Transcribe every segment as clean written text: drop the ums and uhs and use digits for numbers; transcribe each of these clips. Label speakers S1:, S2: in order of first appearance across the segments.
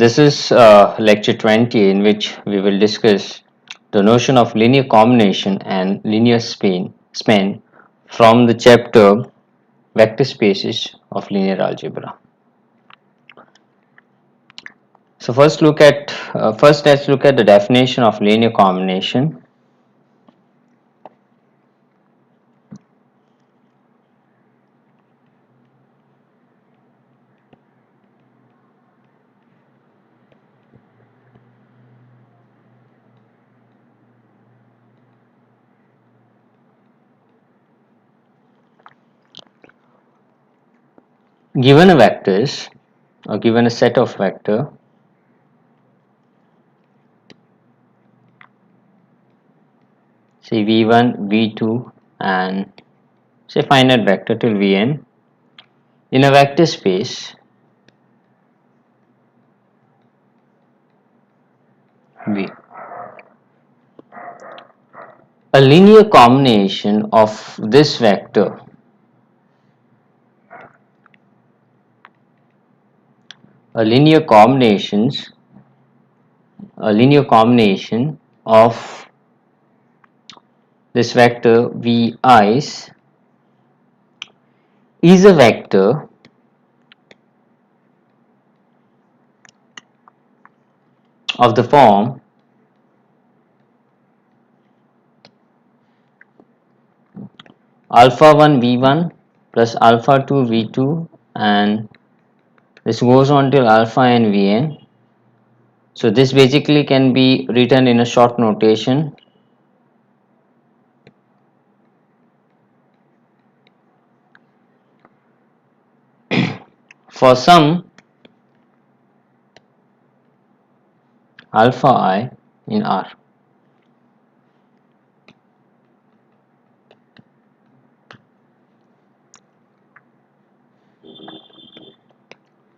S1: This is lecture 20, in which we will discuss the notion of linear combination and linear span from the chapter Vector Spaces of Linear Algebra. So first let's look at the definition of linear combination. Given a vectors or given a set of vector, say v1, v2 and say finite vector till vn in a vector space V. A linear combination of this vector a linear combination of this vector vi's is a vector of the form alpha 1 v1 plus alpha 2 v2, and this goes on till alpha n vn. So this basically can be written in a short notation for some alpha I in R.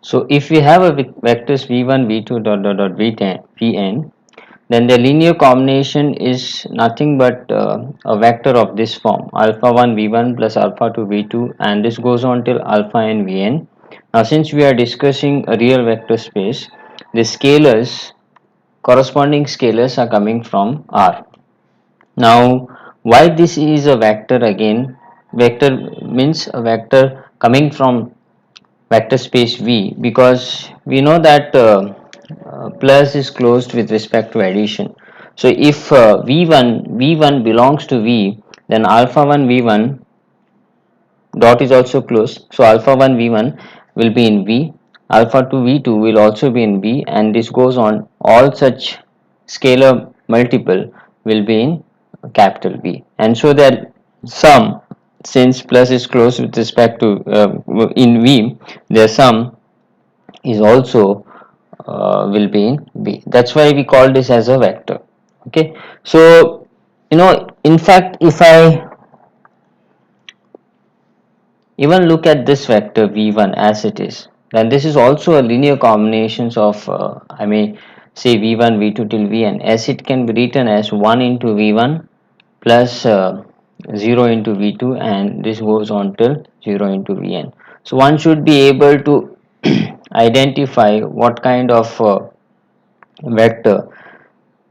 S1: So if we have a vectors v1, v2 dot vn, then the linear combination is nothing but a vector of this form alpha 1 v1 plus alpha 2 v2, and this goes on till alpha n vn. Now since we are discussing a real vector space, the corresponding scalars are coming from R. Now why this is a vector again? Vector means a vector coming from vector space V, because we know that plus is closed with respect to addition. So if v1 belongs to V, then alpha 1 v1 dot is also closed, so alpha 1 v1 will be in V, alpha 2 v2 will also be in V, and this goes on, all such scalar multiple will be in capital V. And so that sum, since plus is closed with respect to in V, their sum is also will be in B. That's why we call this as a vector. Okay, so in fact, if I even look at this vector v1 as it is, then this is also a linear combinations of I may say v1 v2 till vn, as it can be written as 1 into v1 plus 0 into v2, and this goes on till 0 into vn. So one should be able to identify what kind of vector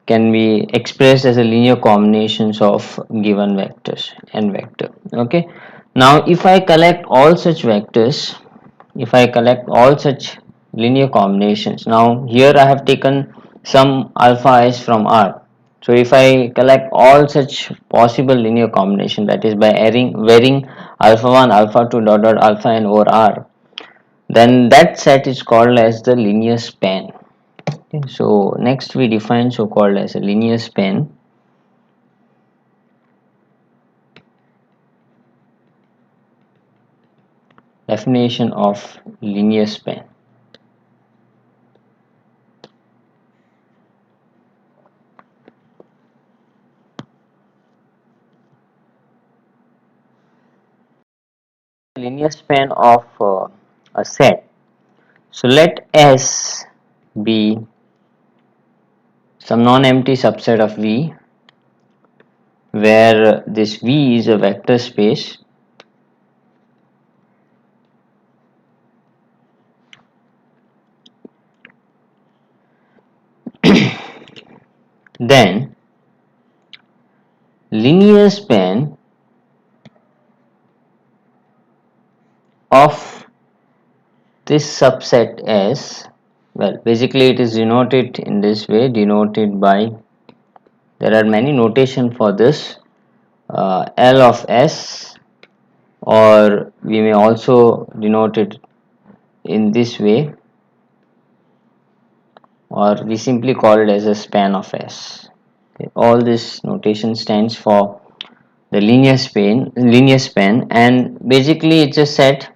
S1: can be expressed as a linear combinations of given vectors n vector. Okay, now if I collect all such linear combinations, now here I have taken some alpha i's from R. So if I collect all such possible linear combination, that is by varying alpha 1 alpha 2 dot alpha n over R, then that set is called as the linear span. Okay, so next we define so called as a linear span. Definition of linear span. Linear span of a set. So let S be some non-empty subset of V, where this V is a vector space then linear span of this subset S, well, basically it is denoted in this way, denoted by, there are many notation for this, L of S, or we may also denote it in this way, or we simply call it as a span of S. Okay. All this notation stands for the linear span, and basically it's a set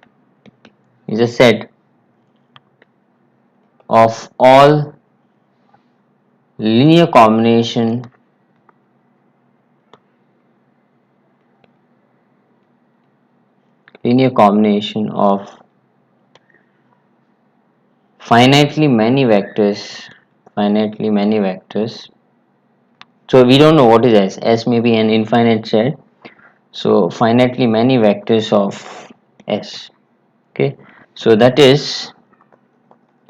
S1: of all linear combination of finitely many vectors. So we don't know what is S may be an infinite set, so finitely many vectors of S. Okay, so that is,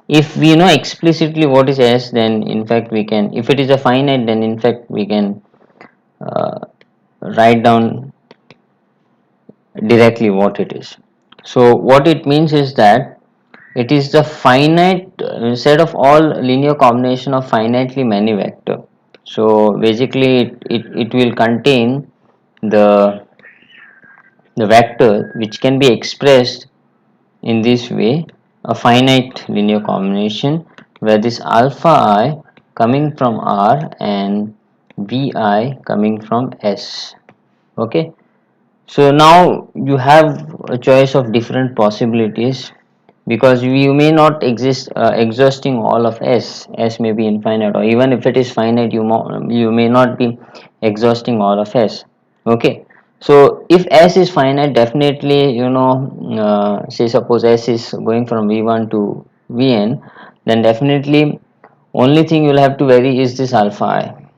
S1: if we know explicitly what is S, then in fact we can, if it is a finite, then in fact we can uh, write down directly what it is. So what it means is that it is the finite set of all linear combination of finitely many vector. So basically it will contain the vector which can be expressed in this way, a finite linear combination where this alpha I coming from R and Vi coming from S. Okay, so now you have a choice of different possibilities, because you may not exhausting all of S may be infinite, or even if it is finite, you may not be exhausting all of S. Okay, so if S is finite, definitely, say suppose S is going from V1 to Vn, then definitely only thing you'll have to vary is this alpha I,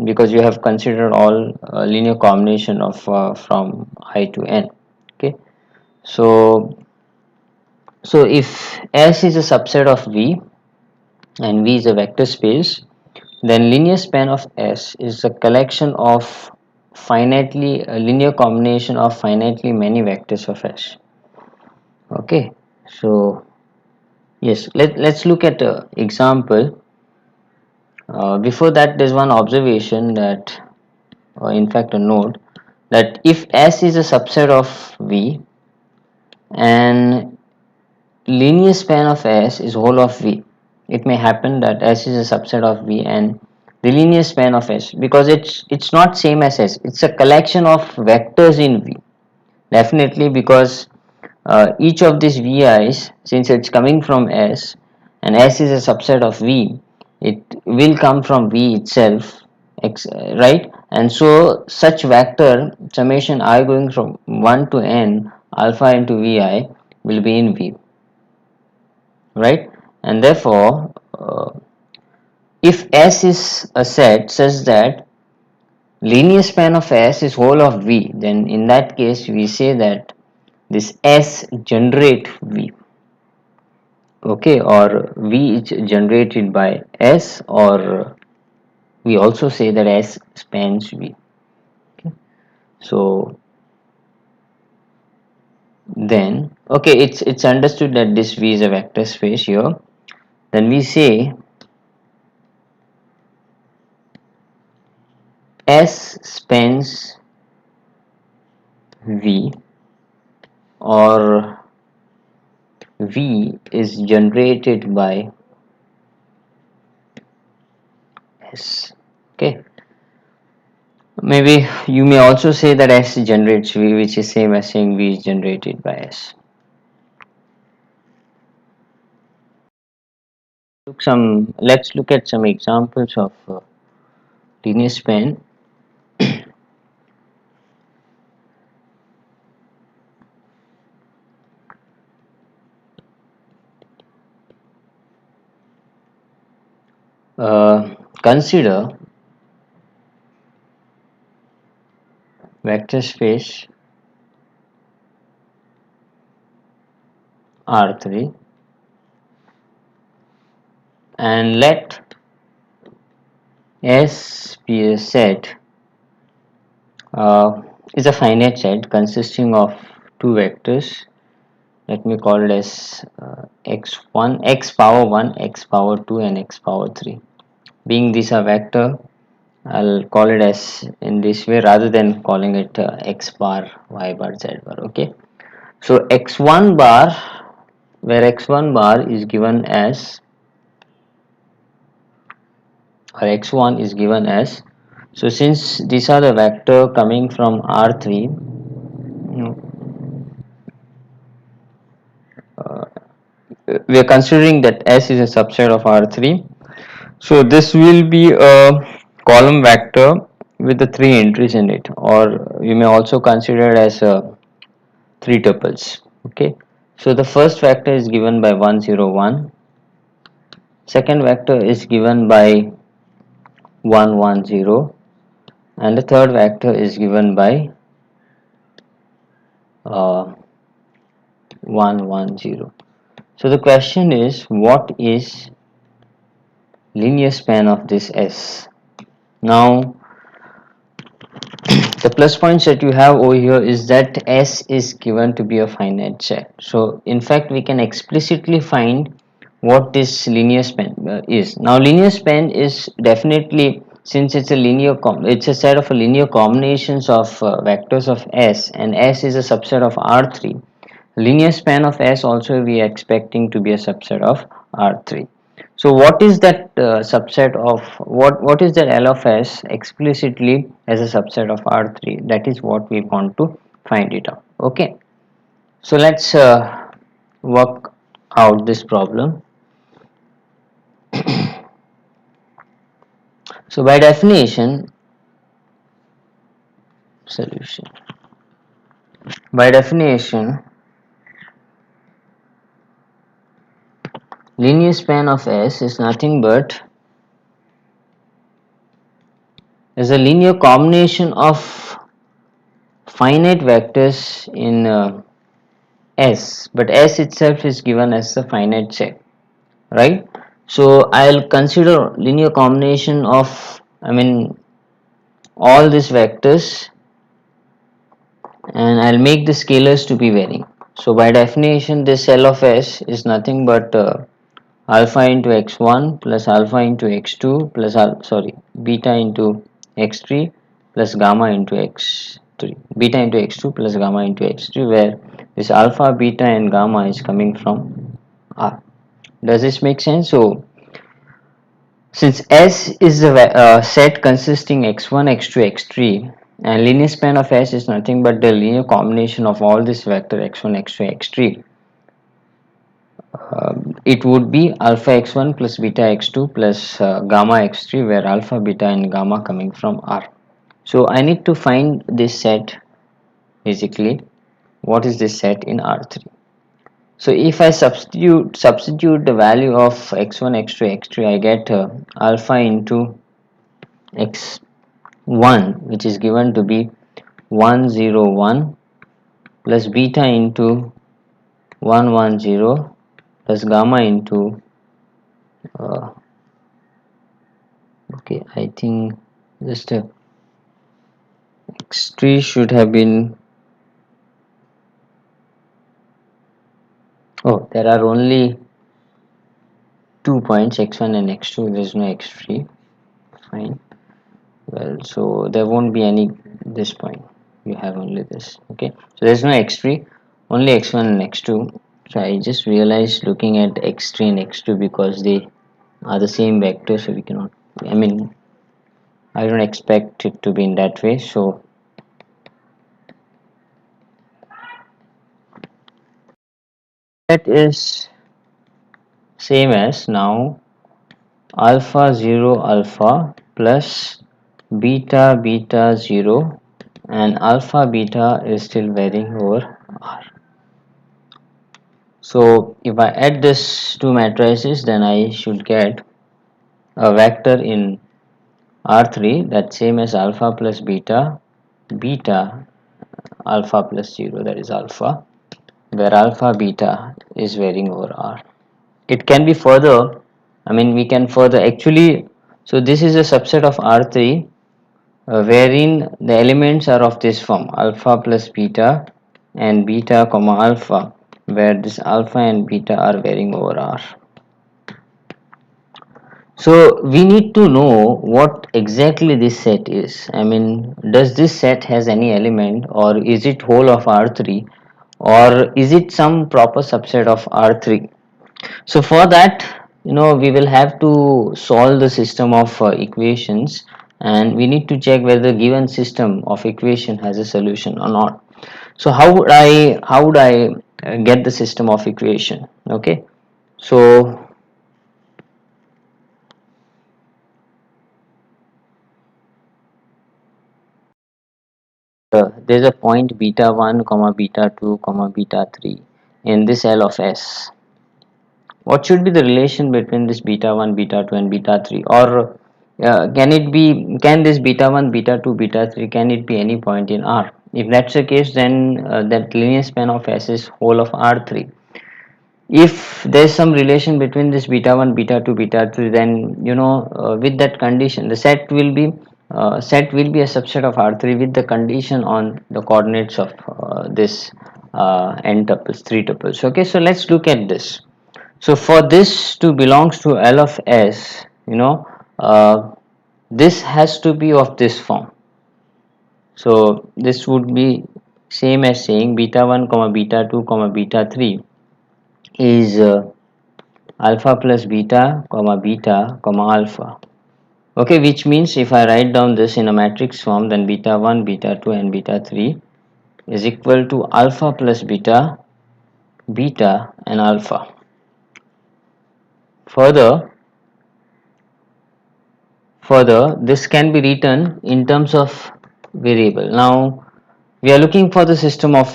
S1: because you have considered all linear combination of from I to n. Okay, so if S is a subset of V and V is a vector space, then linear span of S is a collection of finitely a linear combination of finitely many vectors of S. Okay, so yes, let's look at a example. Before that, there's one observation that, or in fact a note, that if S is a subset of V and linear span of S is whole of V, it may happen that S is a subset of V and the linear span of S, because it's not same as S, it's a collection of vectors in V, definitely, because each of these VI's, since it's coming from S and S is a subset of V, it will come from V itself, right? And so such vector summation I going from 1 to n alpha into Vi will be in V, right? And therefore if S is a set such that linear span of S is whole of V, then in that case we say that this S generate V. Okay, or V is generated by S, or we also say that S spans V. Okay. So then, okay, it's understood that this V is a vector space here. Then we say S spans V, or V is generated by S. Okay, maybe you may also say that S generates V, which is same as saying V is generated by S. Let's look at some examples of linear span. Consider vector space R3 and let S be a set is a finite set consisting of two vectors. Let me call it as x1, x power 1, x power 2 and x power 3. Being this a vector, I'll call it as in this way rather than calling it x bar, y bar, z bar. Okay. So x1 bar, where x1 bar is given as, or x1 is given as, so since these are the vector coming from R3, we are considering that S is a subset of R3. So this will be a column vector with the three entries in it, or you may also consider it as three tuples. Okay. So the first vector is given by 1 0 1. Second vector is given by 1 1 0, and the third vector is given by uh, 1 1 0. So the question is, what is linear span of this S? Now the plus points that you have over here is that S is given to be a finite set. So in fact we can explicitly find what this linear span is. Now linear span is definitely, since it's a it's a set of a linear combinations of vectors of S, and S is a subset of R3. Linear span of S also we are expecting to be a subset of R3. So what is that subset of, what is that L of S explicitly as a subset of R3? That is what we want to find it out. Okay. So let's work out this problem. So by definition, solution. By definition, linear span of S is nothing but is a linear combination of finite vectors in S, but S itself is given as a finite set, right? So I'll consider linear combination of, I mean, all these vectors, and I'll make the scalars to be varying. So by definition, this L of S is nothing but alpha into x1 plus alpha into x2 plus beta into x3 plus gamma into x3, beta into x2 plus gamma into x3, where this alpha, beta and gamma is coming from R. Does this make sense? So since S is a set consisting x1, x2, x3, and linear span of S is nothing but the linear combination of all this vector x1, x2, x3, it would be alpha x1 plus beta x2 plus gamma x3, where alpha, beta and gamma coming from R. So I need to find this set, basically what is this set in R3. So if I substitute the value of x1, x2, x3, I get alpha into x1, which is given to be 1 0 1 plus beta into 1 1 0 plus gamma into uh, okay, I think just x3 should have been, oh, there are only 2 points, x1 and x2, there is no x3. Fine. Well, so there won't be any this point, you have only this. Okay, so there's no x3, only x1 and x2. So I just realized looking at x3 and x2 because they are the same vector, so we cannot, I mean, I don't expect it to be in that way. So that is same as now alpha 0 alpha plus beta beta 0, and alpha beta is still varying over R. So if I add this two matrices, then I should get a vector in R3 that's same as alpha plus beta, beta alpha plus 0, that is alpha, where alpha beta is varying over R. It can be further, I mean we can further actually So this is a subset of R3 wherein the elements are of this form, alpha plus beta and beta comma alpha, where this alpha and beta are varying over R. So we need to know what exactly this set is. I mean, does this set has any element, or is it whole of R3, or is it some proper subset of R3? So for that, we will have to solve the system of equations, and we need to check whether the given system of equation has a solution or not. So how would I get the system of equation? Okay, so there's a point beta 1 comma beta 2 comma beta 3 in this L of S. What should be the relation between this beta 1, beta 2 and beta 3, or can this beta 1, beta 2, beta 3, can it be any point in R? If that's the case, then that linear span of S is whole of R3. If there's some relation between this beta 1, beta 2, beta 3, then with that condition the set will be a subset of R3 with the condition on the coordinates of this n tuples, 3 tuples. Okay, so let's look at this. So for this to belongs to L of S, uh, this has to be of this form. So this would be same as saying beta 1 comma beta 2 comma beta 3 is alpha plus beta comma beta comma alpha. Okay, which means if I write down this in a matrix form, then beta 1, beta 2 and beta 3 is equal to alpha plus beta, beta and alpha. Further, this can be written in terms of variable. Now we are looking for the system of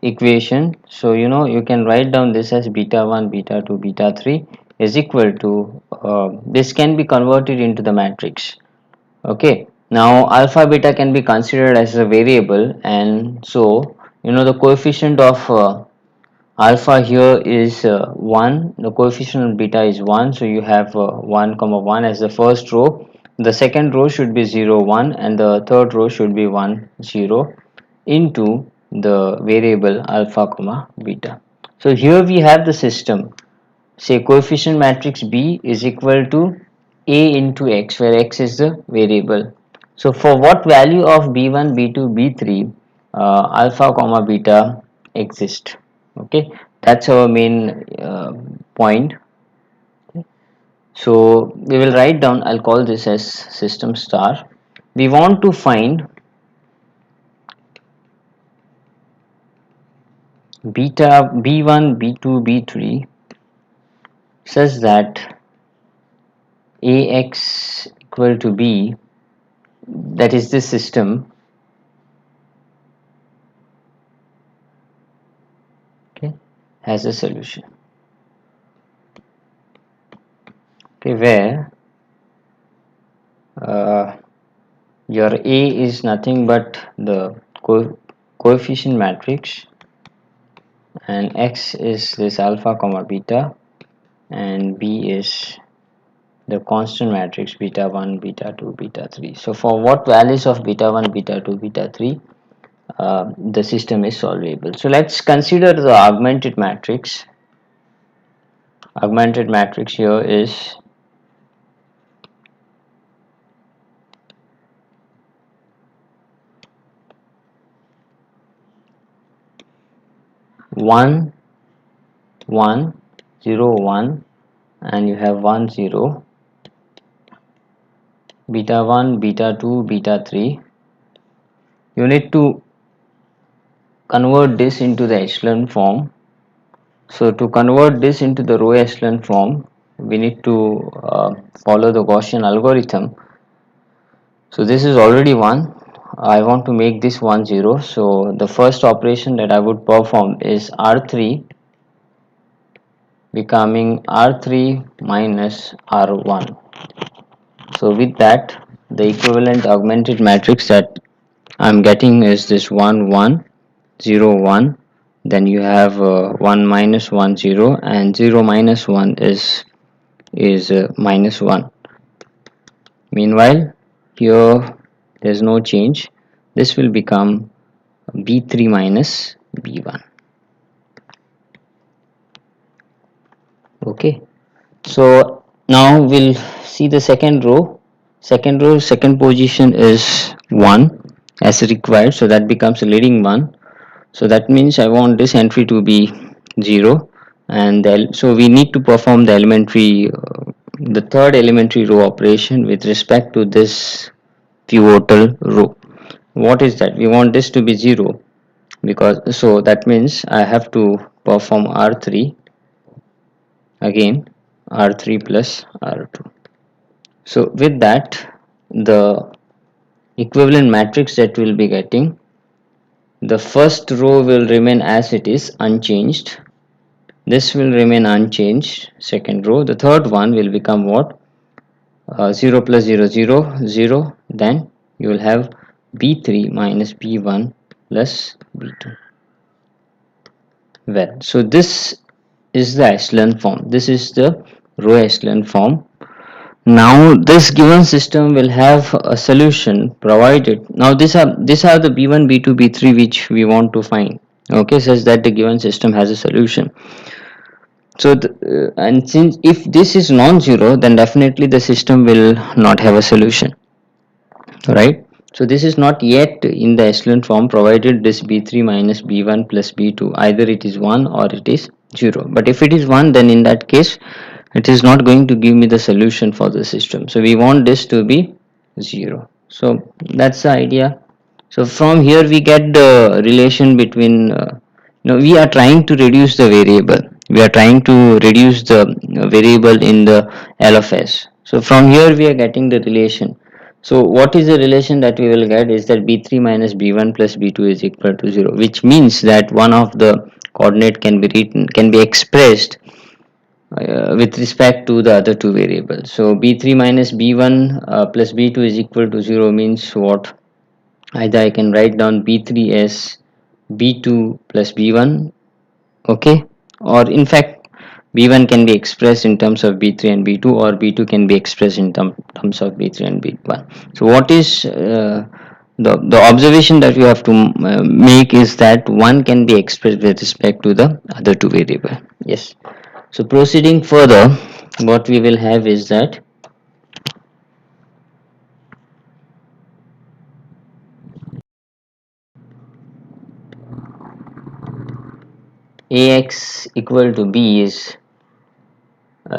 S1: equation, so you can write down this as beta 1, beta 2, beta 3 is equal to this can be converted into the matrix. Okay, now alpha beta can be considered as a variable, and so the coefficient of alpha here is 1, the coefficient of beta is 1, so you have 1 comma 1 as the first row, the second row should be 0 1 and the third row should be 1 0 into the variable alpha comma beta. So here we have the system, say coefficient matrix B is equal to A into X, where X is the variable. So for what value of B1, B2, B3 alpha comma beta exist. Okay, that's our main point. So we will write down, I'll call this as system star. We want to find beta B1, B2, B3 such that Ax equal to B, that is this system, okay, has a solution. Okay, where uh, your A is nothing but the coefficient matrix, and X is this alpha comma beta, and B is the constant matrix beta 1, beta 2, beta 3. So for what values of beta 1, beta 2, beta 3 the system is solvable. So let's consider the augmented matrix. Augmented matrix here is one 1 0 1, and you have 1 0, beta 1, beta 2, beta 3. You need to convert this into the echelon form. So to convert this into the row echelon form, we need to follow the Gaussian algorithm. So this is already 1. I want to make this 1 0. So the first operation that I would perform is R3 becoming R3 minus R1. So with that, the equivalent augmented matrix that I'm getting is this 1 1 0 1. Then you have 1 minus 1 0, and 0 minus 1 is minus 1. Meanwhile, here there's no change. This will become B3 minus B1. Okay. So now we'll see the second row. Second row, second position is 1 as required. So that becomes a leading one. So that means I want this entry to be 0. And so we need to perform the the third elementary row operation with respect to this pivotal row. What is that? We want this to be 0, because so that means I have to perform R3 again, R3 plus R2. So with that, the equivalent matrix that we'll be getting, the first row will remain as it is, unchanged. This will remain unchanged, second row. The third one will become what? 0 plus 0, 0, 0. Then you will have B3 minus B1 plus B2. Well, so this is the echelon form. This is the row echelon form. Now this given system will have a solution provided. Now these are the B1, B2, B3 which we want to find. Okay, such that the given system has a solution. So and since if this is non-zero, then definitely the system will not have a solution, right? So this is not yet in the echelon form, provided this B3 minus B1 plus B2, either it is 1 or it is 0. But if it is 1, then in that case it is not going to give me the solution for the system. So we want this to be 0. So that's the idea. So from here we get the relation between we are trying to reduce the variable. We are trying to reduce the variable in the L of S. So from here we are getting the relation. So what is the relation that we will get is that B3 minus B1 plus B2 is equal to 0, which means that one of the coordinate can be expressed with respect to the other two variables. So B3 minus B1 plus B2 is equal to 0 means what? Either I can write down B3 as B2 plus B1, okay, or in fact B1 can be expressed in terms of B3 and B2, or B2 can be expressed in terms of B3 and B1. So what is the observation that you have to make is that one can be expressed with respect to the other two variable. Yes. So proceeding further, what we will have is that Ax equal to B is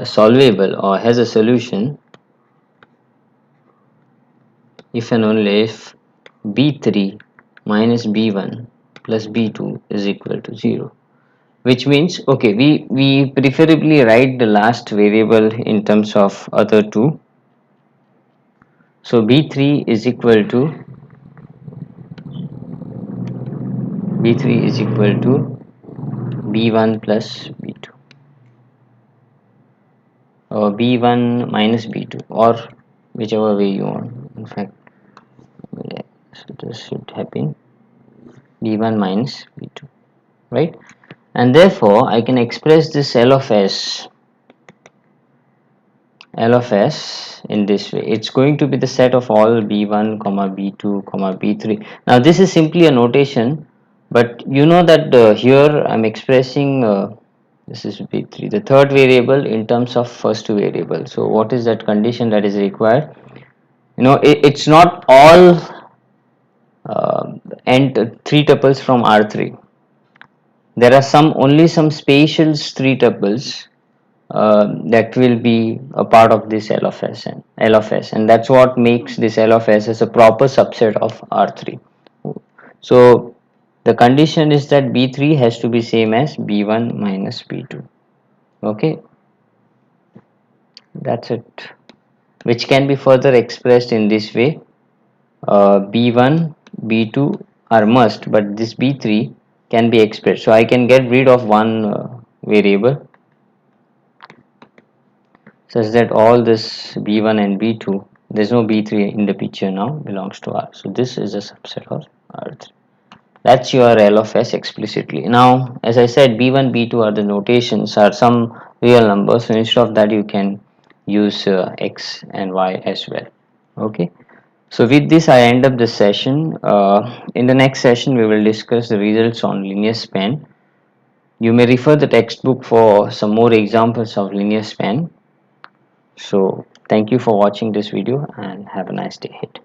S1: solvable or has a solution if and only if B3 minus B1 plus B2 is equal to 0. Which means, okay, we preferably write the last variable in terms of other two. So B3 is equal to B3 is equal to B1 plus B2, or B1 minus B2, or whichever way you want. In fact, so this should happen B1 minus B2, right? And therefore I can express this L of S in this way. It's going to be the set of all B1 comma B2 comma B3. Now this is simply a notation, but you know that here I'm expressing this is B3, the third variable, in terms of first two variables. So what is that condition that is required? It's not all and three tuples from R3. There are only some spatial three tuples that will be a part of this L of S, and that's what makes this L of S as a proper subset of R3. So the condition is that B3 has to be same as B1 minus B2. Okay, that's it. Which can be further expressed in this way: B1, B2 are must, but this B3 can be expressed. So I can get rid of one variable such that all this B1 and B2, there's no B3 in the picture now, belongs to R. So this is a subset of R3. That's your L of S explicitly. Now, as I said, B1, B2 are the notations, are some real numbers. So instead of that, you can use X and Y as well. Okay, so with this I end up this session. In the next session we will discuss the results on linear span. You may refer the textbook for some more examples of linear span. So thank you for watching this video and have a nice day ahead.